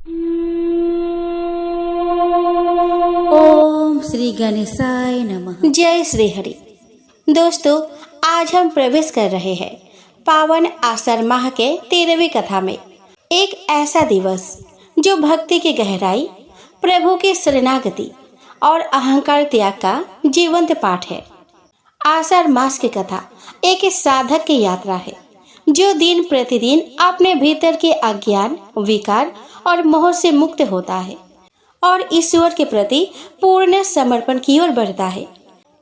ओम श्री गणेशाय नमः। जय श्री हरि। दोस्तों, आज हम प्रवेश कर रहे हैं पावन आषाढ़ माह के 13वीं कथा में। एक ऐसा दिवस जो भक्ति की गहराई, प्रभु की शरणागति और अहंकार त्याग का जीवंत पाठ है। आषाढ़ मास की कथा एक साधक की यात्रा है जो दिन प्रतिदिन अपने भीतर के अज्ञान, विकार और मोह से मुक्त होता है और ईश्वर के प्रति पूर्ण समर्पण की ओर बढ़ता है।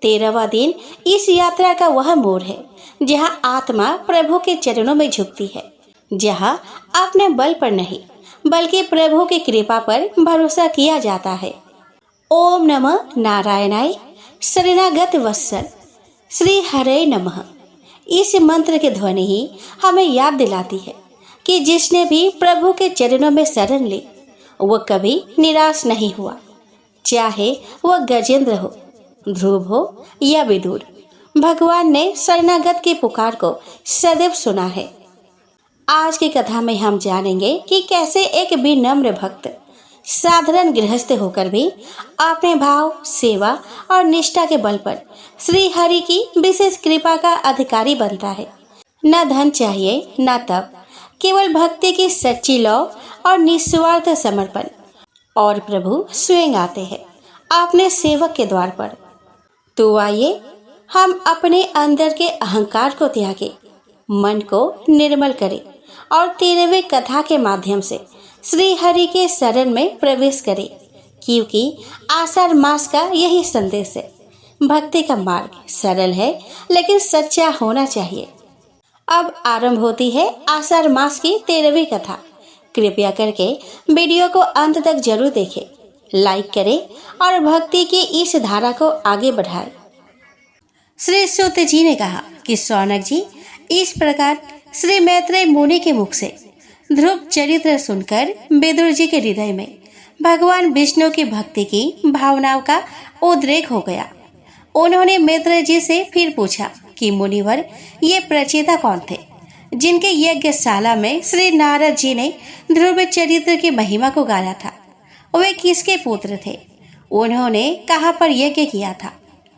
13वां दिन इस यात्रा का वह मोड़ है जहां आत्मा प्रभु के चरणों में झुकती है, जहां अपने बल पर नहीं बल्कि प्रभु की कृपा पर भरोसा किया जाता है। ओम नमः नारायणाय शरणागत वत्सल श्री हरे नमः। इस मंत्र की ध्वनि ही हमें याद दिलाती है कि जिसने भी प्रभु के चरणों में शरण ली वह कभी निराश नहीं हुआ, चाहे वह गजेंद्र हो, ध्रुव हो या विदुर। भगवान ने शरणागत की पुकार को सदैव सुना है। आज की कथा में हम जानेंगे कि कैसे एक विनम्र भक्त साधारण गृहस्थ होकर भी अपने भाव, सेवा और निष्ठा के बल पर श्री हरि की विशेष कृपा का अधिकारी बनता है। न धन चाहिए, न तप, केवल भक्ति की सच्ची लौ और निस्वार्थ समर्पण, और प्रभु स्वयं आते हैं अपने सेवक के द्वार पर। तो आइए हम अपने अंदर के अहंकार को त्यागें, मन को निर्मल करें और 13वीं कथा के माध्यम से श्री हरि के शरण में प्रवेश करें, क्योंकि आषाढ़ मास का यही संदेश है। भक्ति का मार्ग सरल है लेकिन सच्चा होना चाहिए। अब आरंभ होती है आषाढ़ मास की 13वीं कथा। कृपया करके वीडियो को अंत तक जरूर देखें, लाइक करें और भक्ति की इस धारा को आगे बढ़ाएं। श्री सूत जी ने कहा कि शौनक जी, इस प्रकार श्री मैत्रेय मुनि के मुख से ध्रुव चरित्र सुनकर विदुर जी के हृदय में भगवान विष्णु की भक्ति की भावनाओं का उद्रेक हो गया। उन्होंने मैत्रेय जी से फिर पूछा कि मुनिवर, ये प्रचेता कौन थे जिनके यज्ञशाला में श्री नारद जी ने ध्रुव चरित्र की महिमा को गाया था? वे किसके पुत्र थे? उन्होंने कहाँ पर यज्ञ किया था?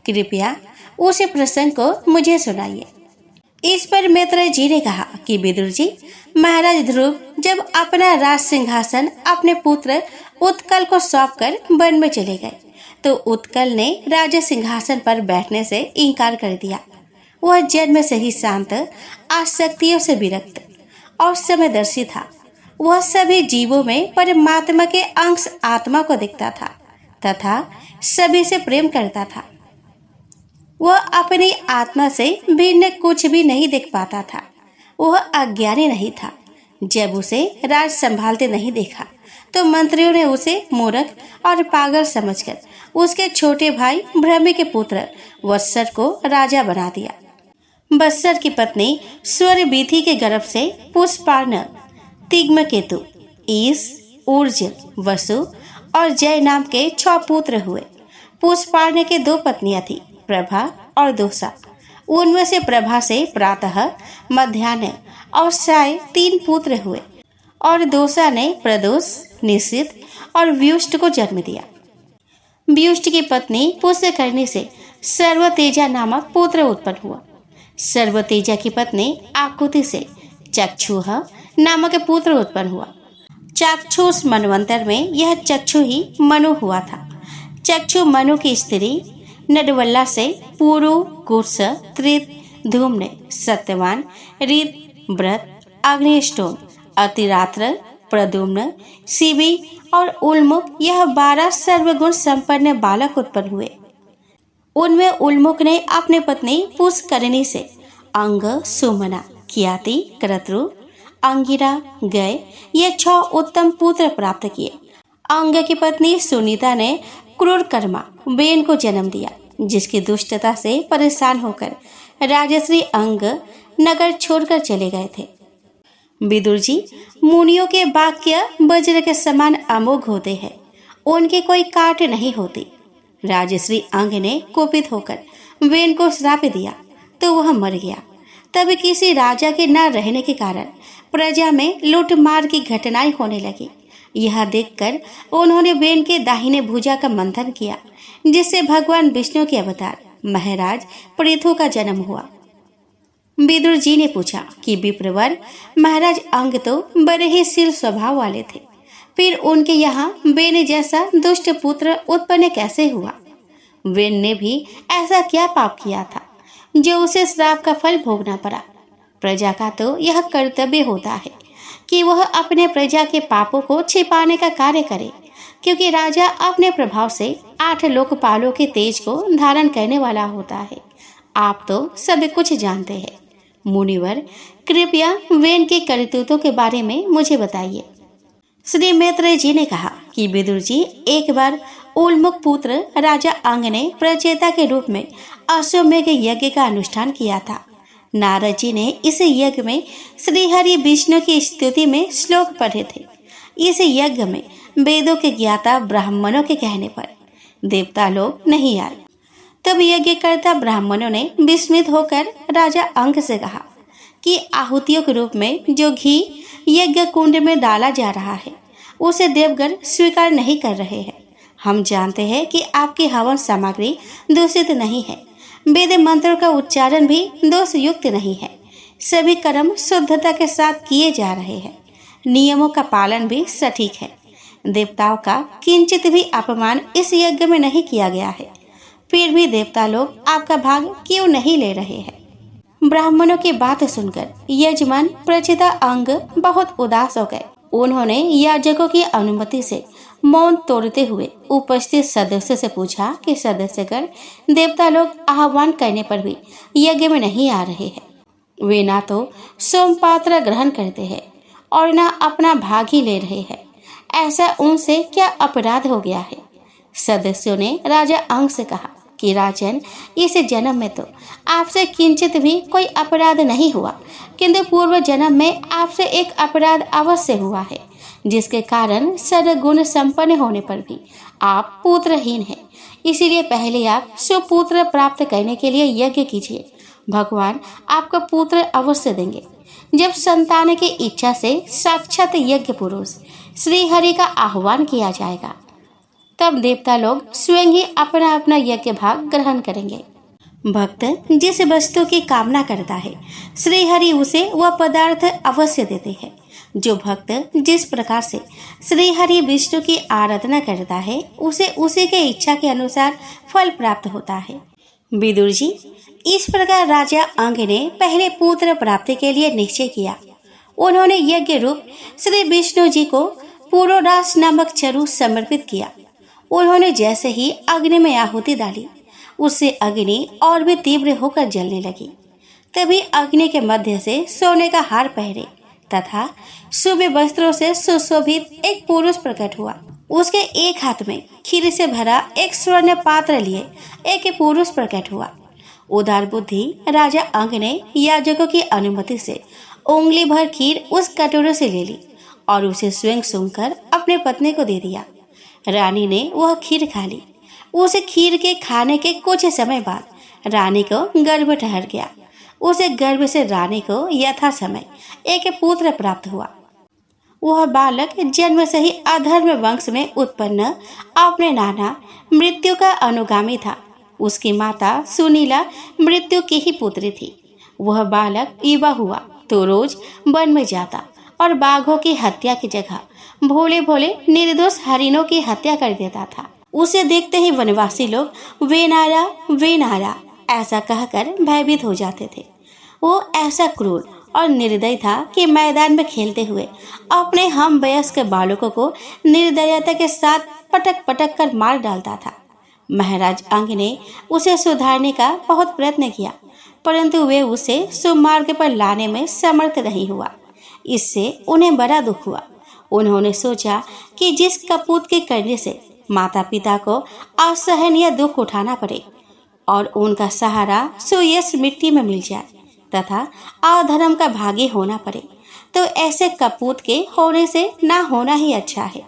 कृपया उस प्रसंग को मुझे सुनाइए। इस पर मैत्रेय जी ने कहा कि विदुर जी, महाराज ध्रुव जब अपना राज सिंहासन अपने पुत्र उत्कल को सौंपकर वन में चले गए तो उत्कल ने राज सिंहासन पर बैठने से इनकार कर दिया। वह जन्म से ही शांत, आसक्तियों से विरक्त और समदर्शी था। वह सभी जीवों में परमात्मा के अंश आत्मा को देखता था तथा सभी से प्रेम करता था। वह अपनी आत्मा से भिन्न कुछ भी नहीं देख पाता था। वह अज्ञानी नहीं था। जब उसे राज संभालते नहीं देखा तो मंत्रियों ने उसे मूर्ख और पागल समझकर उसके छोटे भाई भ्रमि के पुत्र वत्सर को राजा बना दिया। वत्सर की पत्नी स्वरवीथि के गर्भ से पुष्पार्ण, तिग्मकेतु, ईश, ऊर्ज, वसु और जय नाम के 6 पुत्र हुए। पुष्पार्ण के 2 पत्नियां थी, प्रभा और दोसा। उनमें से प्रभा से प्रातः, मध्याह्न और साय 3 पुत्र हुए और दोसा ने प्रदोष, निशित और व्युष्ट को जन्म दिया। व्युष्ट की पत्नी पुष्करणी से सर्वतेजा नामक पुत्र उत्पन्न हुआ। सर्वतेजा की पत्नी आकुति से चक्षुह नामक पुत्र उत्पन्न हुआ। चाक्षुष मनवंतर में यह चक्षु ही मनु हुआ था। चक्षु मनु की स्त्री नडवल्ला से पुरु, कुर्स, कृत, धूम्न, सत्यवान, रीत, व्रत, अग्निष्टोम, अतिरात्र, प्रद्युम्न, शिवी और उल्मुख, यह 12 सर्वगुण संपन्न बालक उत्पन्न हुए। उनमें उल्मुख ने अपने पत्नी पुष्करणी से अंग, सुमना, कियाति, क्रतु, अंगिरा, गय, ये 6 उत्तम पुत्र प्राप्त किए। अंग की पत्नी सुनीता ने क्रूरकर्मा बेन को जन्म दिया, जिसकी दुष्टता से परेशान होकर राजश्री अंग नगर छोड़कर चले गए थे। विदुर जी, मुनियों के वाक्य वज्र के समान अमोघ होते हैं, उनकी कोई काट नहीं होती। राजश्री अंग ने कोपित होकर वेन को श्राप दिया तो वह मर गया। तब किसी राजा के न रहने के कारण प्रजा में लूट मार की घटनाएं होने लगी। यह देखकर उन्होंने वेन के दाहिने भुजा का मंथन किया, जिससे भगवान विष्णु के अवतार महाराज पृथु का जन्म हुआ। विदुर जी ने पूछा कि विप्रवर महाराज अंग तो बड़े ही शील स्वभाव वाले थे, फिर उनके यहाँ वेन जैसा दुष्ट पुत्र उत्पन्न कैसे हुआ? वेन ने भी ऐसा क्या पाप किया था जो उसे श्राप का फल भोगना पड़ा? प्रजा का तो यह कर्तव्य होता है कि वह अपने प्रजा के पापों को छिपाने का कार्य करे, क्योंकि राजा अपने प्रभाव से 8 लोकपालों के तेज को धारण करने वाला होता है। आप तो सब कुछ जानते हैं। मुनिवर, कृपया वेन के करतूतों के बारे में मुझे बताइए। श्री मैत्रेय जी ने कहा कि विदुर जी, एक बार उल्मुख पुत्र राजा अंग ने प्रचेता के रूप में अश्वमेघ यज्ञ का अनुष्ठान किया था। नारद जी ने इस यज्ञ में श्रीहरि विष्णु की स्तुति में श्लोक पढ़े थे। इस यज्ञ में वेदों के ज्ञाता ब्राह्मणों के कहने पर देवता लोग नहीं आए। तब यज्ञकर्ता ब्राह्मणों ने विस्मित होकर राजा अंग से कहा कि आहुतियों के रूप में जो घी यज्ञ कुंड में डाला जा रहा है उसे देवगण स्वीकार नहीं कर रहे हैं। हम जानते हैं कि आपकी हवन सामग्री दूषित नहीं है, वेद मंत्रों का उच्चारण भी दोष युक्त नहीं है, सभी कर्म शुद्धता के साथ किए जा रहे हैं, नियमों का पालन भी सटीक है, देवताओं का किंचित भी अपमान इस यज्ञ में नहीं किया गया है, फिर भी देवता लोग आपका भाग क्यों नहीं ले रहे हैं? ब्राह्मणों की बात सुनकर यजमान प्रचेता अंग बहुत उदास हो गए। उन्होंने याजकों की अनुमति से मौन तोड़ते हुए उपस्थित सदस्य से पूछा कि सदस्यगण, देवता लोग आह्वान करने पर भी यज्ञ में नहीं आ रहे हैं। वे ना तो सोमपात्र ग्रहण करते हैं और ना अपना भाग ही ले रहे हैं। ऐसा उनसे क्या अपराध हो गया है? सदस्यों ने राजा अंग से कहा कि राजन, इस जन्म में तो आपसे किंचित भी कोई अपराध नहीं हुआ, किंतु पूर्व जन्म में आपसे एक अपराध अवश्य हुआ है, जिसके कारण सर्वगुण संपन्न होने पर भी आप पुत्रहीन हैं। इसीलिए पहले आप सुपुत्र प्राप्त करने के लिए यज्ञ कीजिए। भगवान आपको पुत्र अवश्य देंगे। जब संतान की इच्छा से साक्षात यज्ञ पुरुष श्री हरि का आह्वान किया जाएगा, तब देवता लोग स्वयं ही अपना अपना यज्ञ भाग ग्रहण करेंगे। भक्त जिस वस्तु की कामना करता है, श्री हरि उसे वह पदार्थ अवश्य देते हैं। जो भक्त जिस प्रकार से श्री हरि विष्णु की आराधना करता है, उसे उसी के इच्छा के अनुसार फल प्राप्त होता है। विदुर जी, इस प्रकार राजा अंग ने पहले पुत्र प्राप्ति के लिए निश्चय किया। उन्होंने यज्ञ रूप श्री विष्णु जी को पुरोडास नामक चरु समर्पित किया। उन्होंने जैसे ही अग्नि में आहुति डाली, उससे अग्नि और भी तीव्र होकर जलने लगी। तभी अग्नि के मध्य से सोने का हार पहने तथा शुभ वस्त्रों से सुशोभित एक पुरुष प्रकट हुआ। उसके एक हाथ में खीर से भरा एक स्वर्ण पात्र लिए एक पुरुष प्रकट हुआ। उदार बुद्धि राजा अंग ने याजकों की अनुमति से उंगली भर खीर उस कटोरे से ले ली और उसे स्वयं सूंघकर अपने पत्नी को दे दिया। रानी ने वह खीर खा ली। उस खीर के खाने के कुछ समय बाद रानी को गर्भ ठहर गया। उसे गर्भ से रानी को यथा समय एक पुत्र प्राप्त हुआ। वह बालक जन्म से ही अधर्म वंश में उत्पन्न अपने नाना मृत्यु का अनुगामी था। उसकी माता सुनीला मृत्यु की ही पुत्री थी। वह बालक युवा हुआ तो रोज वन में जाता और बाघों की हत्या की जगह भोले भोले निर्दोष हरिणों की हत्या कर देता था। उसे देखते ही वनवासी लोग वे नारा ऐसा कहकर भयभीत हो जाते थे। वो ऐसा क्रूर और निर्दयी था कि मैदान में खेलते हुए अपने हम वयस्क बालकों को निर्दयता के साथ पटक पटक कर मार डालता था। महाराज अंग ने उसे सुधारने का बहुत प्रयत्न किया, परंतु वे उसे सुमार्ग पर लाने में समर्थ नहीं हुआ। इससे उन्हें बड़ा दुख हुआ। उन्होंने सोचा कि जिस कपूत के करने से माता पिता को असहनीय दुख उठाना पड़े और उनका सहारा सुयश मिट्टी में मिल जाए तथा अधर्म का भागी होना पड़े, तो ऐसे कपूत के होने से ना होना ही अच्छा है।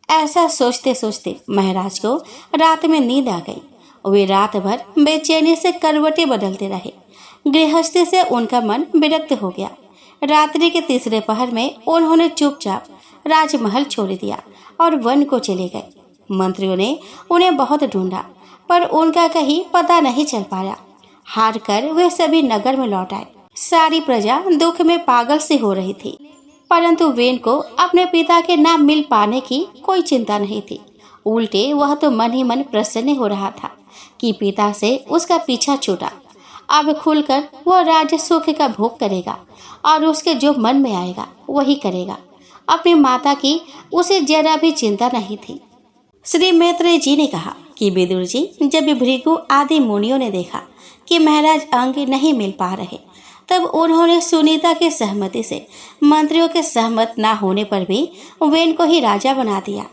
ऐसा सोचते सोचते महाराज को रात में नींद आ गई। वे रात भर बेचैनी से करवटें बदलते रहे। गृहस्थी से उनका मन विरक्त हो गया। रात्रि के तीसरे पहर में उन्होंने चुपचाप राजमहल छोड़ दिया और वन को चले गए। मंत्रियों ने उन्हें बहुत ढूंढा पर उनका कहीं पता नहीं चल पाया। हार कर वे सभी नगर में लौट आए। सारी प्रजा दुख में पागल सी हो रही थी, परंतु वेन को अपने पिता के न मिल पाने की कोई चिंता नहीं थी। उल्टे वह तो मन ही मन प्रसन्न हो रहा था कि पिता से उसका पीछा छूटा। अब खुलकर वह राज्य सुख का भोग करेगा और उसके जो मन में आएगा वही करेगा। अपनी माता की उसे जरा भी चिंता नहीं थी। श्री मैत्रेय जी ने कहा कि विदुर जी, जब भृगु आदि मुनियों ने देखा कि महाराज अंग नहीं मिल पा रहे, तब उन्होंने सुनीता की सहमति से मंत्रियों के सहमत न होने पर भी वेन को ही राजा बना दिया।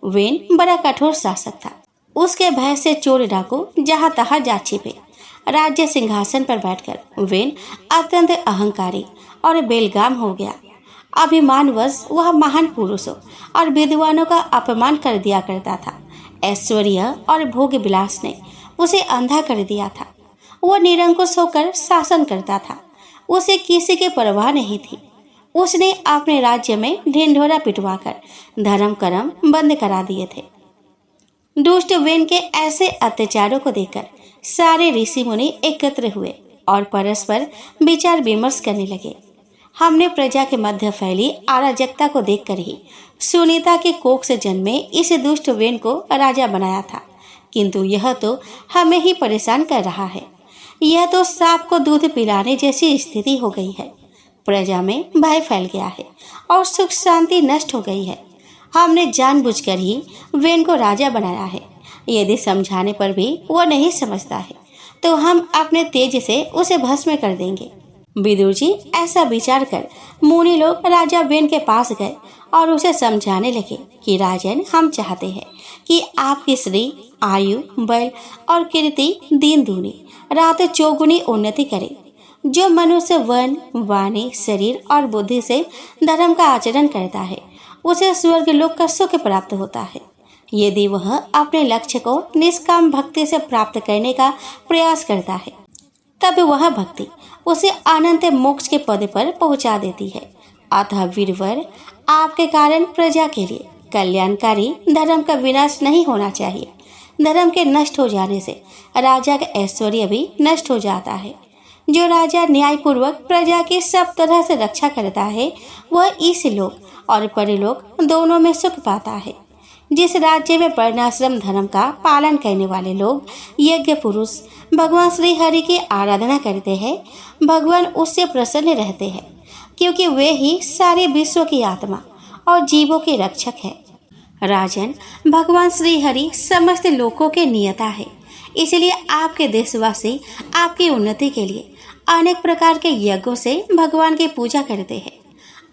वेन बड़ा कठोर शासक था। उसके भय से चोर डाकू जहां तहां जा छिपे। राज्य सिंहासन पर बैठकर वेन अत्यंत अहंकारी और बेलगाम हो गया। अभिमानवश वह महान पुरुषों और विद्वानों का अपमान कर दिया करता था। ऐश्वर्य और भोग विलास ने उसे अंधा कर दिया था। वह निरंकुश होकर शासन करता था। उसे किसी की परवाह नहीं थी। उसने अपने राज्य में ढिंढोरा पिटवाकर धर्म कर्म बंद करा दिए थे। दुष्ट वेन के ऐसे अत्याचारों को देखकर सारे ऋषि मुनि एकत्र हुए और परस्पर विचार विमर्श करने लगे। हमने प्रजा के मध्य फैली अराजकता को देखकर ही सुनीता के कोख से जन्मे इस दुष्ट वेन को राजा बनाया था, किंतु यह तो हमें ही परेशान कर रहा है। यह तो सांप को दूध पिलाने जैसी स्थिति हो गई है। प्रजा में भय फैल गया है और सुख शांति नष्ट हो गई है। हमने जानबूझकर ही वेन को राजा बनाया है। यदि समझाने पर भी वो नहीं समझता है तो हम अपने तेज से उसे भस्म कर देंगे। विदुर जी, ऐसा विचार कर मुनि लोग राजा वेन के पास गए और उसे समझाने लगे कि राजन, हम चाहते हैं कि आपकी श्री आयु, बल और कीर्ति दिन दूनी रात चौगुनी उन्नति करे। जो मनुष्य वन, वाणी, शरीर और बुद्धि से धर्म का आचरण करता है उसे स्वर्ग लोक का सुख प्राप्त होता है। यदि वह अपने लक्ष्य को निष्काम भक्ति से प्राप्त करने का प्रयास करता है तब वह भक्ति उसे अनंत मोक्ष के पद पर पहुंचा देती है। अतः वीरवर, आपके कारण प्रजा के लिए कल्याणकारी धर्म का विनाश नहीं होना चाहिए। धर्म के नष्ट हो जाने से राजा का ऐश्वर्य भी नष्ट हो जाता है। जो राजा न्यायपूर्वक प्रजा की सब तरह से रक्षा करता है वह इस लोक और परलोक दोनों में सुख पाता है। जिस राज्य में वर्णाश्रम धर्म का पालन करने वाले लोग यज्ञ पुरुष भगवान श्री हरि की आराधना करते हैं, भगवान उससे प्रसन्न रहते हैं, क्योंकि वे ही सारे विश्व की आत्मा और जीवों के रक्षक है। राजन, भगवान श्री हरि समस्त लोकों के नियता है। इसलिए आपके देशवासी आपकी उन्नति के लिए अनेक प्रकार के यज्ञों से भगवान की पूजा करते हैं।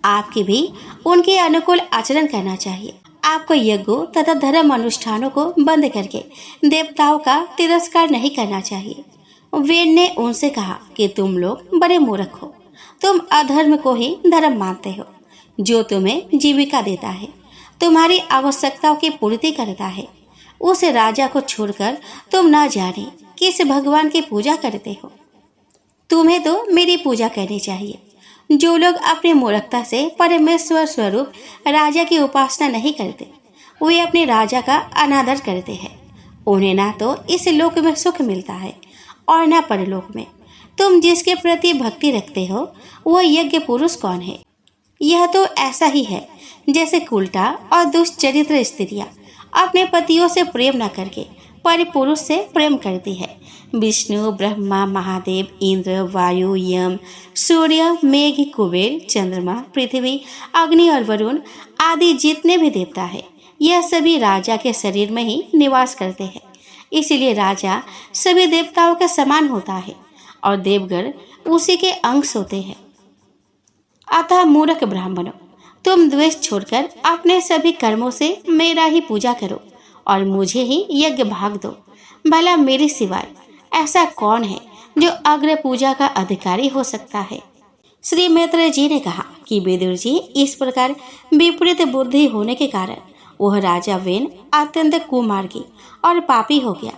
आपकी भी उनके अनुकूल आचरण करना चाहिए। आपको यज्ञों तथा धर्म अनुष्ठानों को बंद करके देवताओं का तिरस्कार नहीं करना चाहिए। वेद ने उनसे कहा कि तुम लोग बड़े मूर्ख हो। तुम अधर्म को ही धर्म मानते हो, जो तुम्हें जीविका देता है, तुम्हारी आवश्यकताओं की पूर्ति करता है। उस राजा को छोड़कर तुम न जाने किस भगवान की पूजा करते हो। तुम्हें तो मेरी पूजा करनी चाहिए। जो लोग अपनी मूर्खता से परमेश्वर स्वरूप राजा की उपासना नहीं करते वे अपने राजा का अनादर करते हैं। उन्हें ना तो इस लोक में सुख मिलता है और न परलोक में। तुम जिसके प्रति भक्ति रखते हो वह यज्ञ पुरुष कौन है? यह तो ऐसा ही है जैसे उल्टा और दुष्चरित्र स्त्रियां अपने पतियों से प्रेम न करके पर पुरुष से प्रेम करती है। विष्णु, ब्रह्मा, महादेव, इंद्र, वायु, यम, सूर्य, मेघ, कुबेर, चंद्रमा, पृथ्वी, अग्नि और वरुण आदि जितने भी देवता है यह सभी राजा के शरीर में ही निवास करते हैं। इसलिए राजा सभी देवताओं के समान होता है और देवगण उसी के अंश होते हैं। अतः मूर्ख ब्राह्मणों, तुम द्वेष छोड़कर अपने सभी कर्मों से मेरा ही पूजा करो और मुझे ही यज्ञ भाग दो। भला मेरे सिवाय ऐसा कौन है जो अग्र पूजा का अधिकारी हो सकता है? श्री मैत्रेय जी ने कहा कि विदुर जी, इस प्रकार विपरीत बुद्धि होने के कारण वह राजा वेन अत्यंत कुमार्गी और पापी हो गया।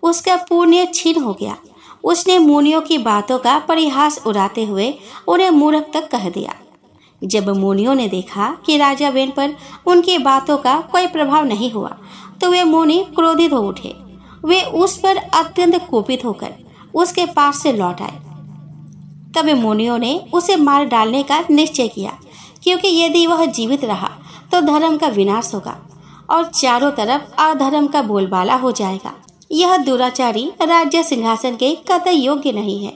उसका पुण्य छीन हो गया। उसने मुनियों की बातों का परिहास उड़ाते हुए उन्हें मूर्ख तक कह दिया। जब मुनियों ने देखा कि राजा वेन पर उनकी बातों का कोई प्रभाव नहीं हुआ तो वे मुनि क्रोधित हो उठे। वे उस पर अत्यंत कुपित होकर उसके पास से लौट आए। तब मुनियों ने उसे मार डालने का निश्चय किया, क्योंकि यदि वह जीवित रहा तो धर्म का विनाश होगा और चारों तरफ अधर्म का बोलबाला हो जाएगा। यह दुराचारी राज्य सिंहासन के कतई योग्य नहीं है,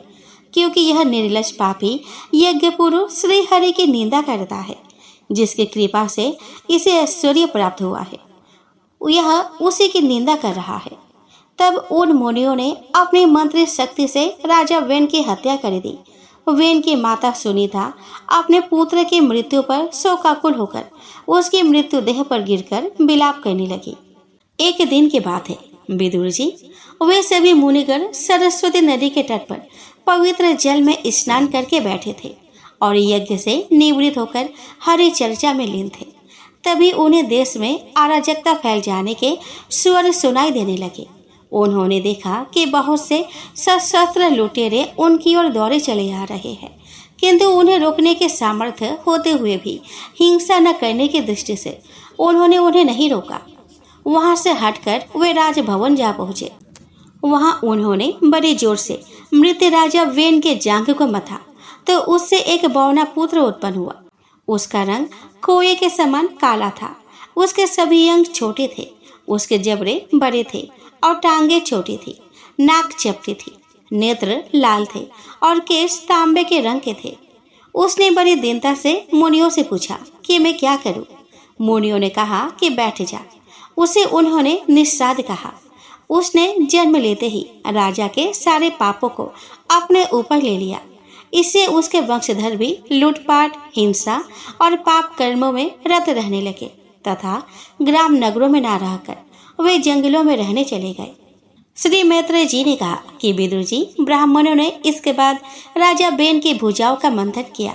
क्योंकि यह निर्लज पापी यज्ञ पुरुष श्री हरि की निंदा करता है, जिसकी कृपा से इसे ऐश्वर्य प्राप्त हुआ है। यह उसी की निंदा कर रहा है। तब उन मुनियों ने अपनी मंत्री शक्ति से राजा वेन की हत्या कर दी। वेन की माता सुनीता अपने पुत्र की मृत्यु पर शोकाकुल होकर उसकी मृत्यु देह पर गिरकर विलाप करने लगी। एक दिन की बात है, विदुर जी वे सभी मुनिगण सरस्वती नदी के तट पर पवित्र जल में स्नान करके बैठे थे और यज्ञ से निवृत्त होकर हरि चर्चा में लीन थे। तभी उन्हें देश में अराजकता फैल जाने के स्वर सुनाई देने लगे। उन्होंने देखा कि बहुत से सशस्त्र लुटेरे उनकी ओर दौड़े चले आ रहे हैं, किंतु उन्हें रोकने के सामर्थ्य होते हुए भी हिंसा न करने की दृष्टि से उन्होंने उन्हें नहीं रोका। वहां से हटकर वे राजभवन जा पहुंचे। वहां उन्होंने बड़े जोर से मृत राजा वेन के जांघ को मथा तो उससे एक बौना पुत्र उत्पन्न हुआ। उसका रंग कोये के समान काला था। उसके सभी अंग छोटे थे, उसके जबड़े बड़े थे और टांगे छोटी थी। नाक चपटी थी, नेत्र लाल थे और केश तांबे के रंग के थे। उसने बड़ी दीनता से मुनियों से पूछा कि मैं क्या करूं। मुनियों ने कहा कि बैठ जा। उसे उन्होंने निस्साद कहा। उसने जन्म लेते ही राजा के सारे पापों को अपने ऊपर ले लिया। इससे उसके वंशधर भी लूटपाट, हिंसा और पाप कर्मों में रत रहने लगे तथा ग्राम नगरों में ना रहकर वे जंगलों में रहने चले गए। श्री मैत्रेय जी ने कहा कि विदुर जी ब्राह्मणों ने इसके बाद राजा वेन की भुजाओं का मंथन किया।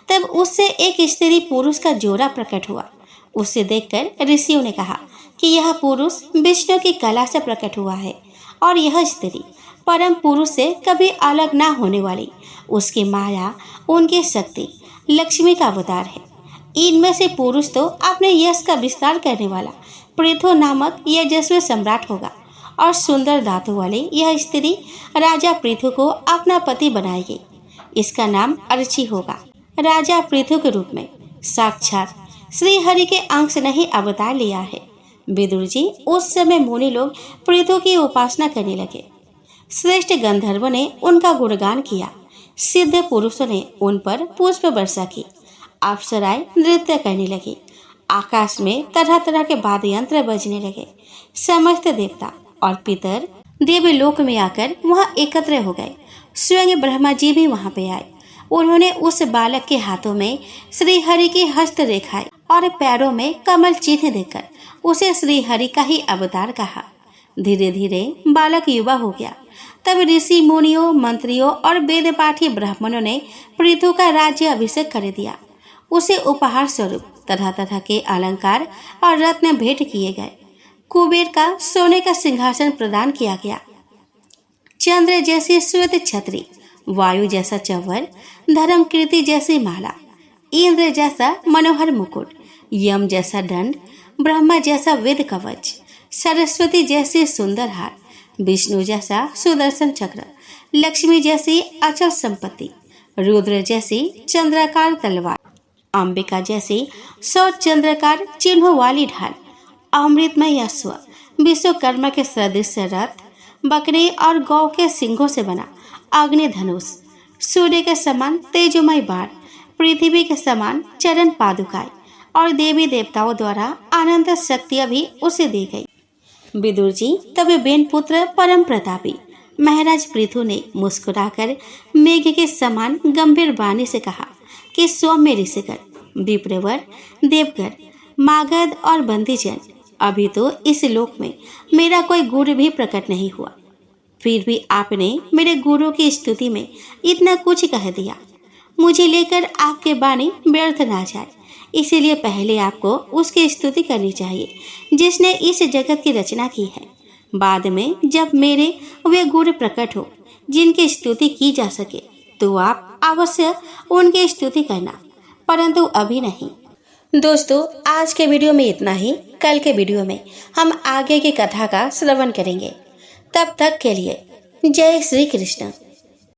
तब उससे एक स्त्री पुरुष का जोड़ा प्रकट हुआ। उसे देखकर ऋषियों ने कहा कि यह पुरुष विष्णु की कला से प्रकट हुआ है और यह स्त्री परम पुरुष से कभी अलग ना होने वाली उसकी माया, उनकी शक्ति लक्ष्मी का अवतार है। इनमें से पुरुष तो अपने यश का विस्तार करने वाला पृथु नामक यशस्वी सम्राट होगा और सुंदर दांतों वाली यह स्त्री राजा पृथु को अपना पति बनाएगी। इसका नाम अर्ची होगा। राजा पृथु के रूप में साक्षात श्री हरि के अंश ने ही अवतार लिया है। विदुर जी उस समय मुनि लोग पृथु की उपासना करने लगे। श्रेष्ठ गंधर्वों ने उनका गुणगान किया। सिद्ध पुरुषों ने उन पर पुष्प वर्षा की। अप्सराएं नृत्य करने लगी। आकाश में तरह तरह के वाद्य यंत्र बजने लगे। समस्त देवता और पितर देवलोक में आकर वहां एकत्र हो गए। स्वयं ब्रह्मा जी भी वहां पे आए। उन्होंने उस बालक के हाथों में श्री हरि की हस्त रेखाएं और पैरों में कमल चिन्ह देकर उसे श्री हरि का ही अवतार कहा। धीरे धीरे बालक युवा हो गया। तब ऋषि मुनियों, मंत्रियों और वेद पाठी ब्राह्मणों ने पृथु का राज्य अभिषेक कर दिया। उसे उपहार स्वरूप तरह तरह के अलंकार और रत्न भेंट किए गए। कुबेर का सोने का सिंहासन प्रदान किया गया। चंद्र जैसी श्वेत छतरी, वायु जैसा चंवर, धर्म कीर्ति जैसी माला, इंद्र जैसा मनोहर मुकुट, यम जैसा दंड, ब्रह्मा जैसा वेद कवच, सरस्वती जैसी सुंदर हार, विष्णु जैसा सुदर्शन चक्र, लक्ष्मी जैसी अचल संपत्ति, रुद्र जैसी चंद्राकार तलवार, अंबिका जैसी 100 चंद्राकार चिन्हों वाली ढाल, अमृतमय अश्व, विश्वकर्मा के सदृश रथ, बकरी और गौ के सिंगों से बना अग्नि धनुष, सूर्य के समान तेजोमय बाण, पृथ्वी के समान चरण पादुकाएं और देवी देवताओं द्वारा अनंत शक्तियां भी उसे दी गई। विदुर जी तब बेन पुत्र परम प्रतापी महाराज पृथु ने मुस्कुराकर मेघ के समान गंभीर वाणी से कहा कि सौम्य ऋषिकर, विप्रवर, देवगर, मागध और बंदीजन, अभी तो इस लोक में मेरा कोई गुरु भी प्रकट नहीं हुआ, फिर भी आपने मेरे गुरु की स्तुति में इतना कुछ कह दिया। मुझे लेकर आपके वाणी व्यर्थ ना जाए, इसीलिए पहले आपको उसकी स्तुति करनी चाहिए जिसने इस जगत की रचना की है। बाद में जब मेरे वे गुरु प्रकट हो जिनकी स्तुति की जा सके तो आप अवश्य उनकी स्तुति करना। परंतु अभी नहीं। दोस्तों, आज के वीडियो में इतना ही। कल के वीडियो में हम आगे की कथा का श्रवण करेंगे। तब तक के लिए जय श्री कृष्ण।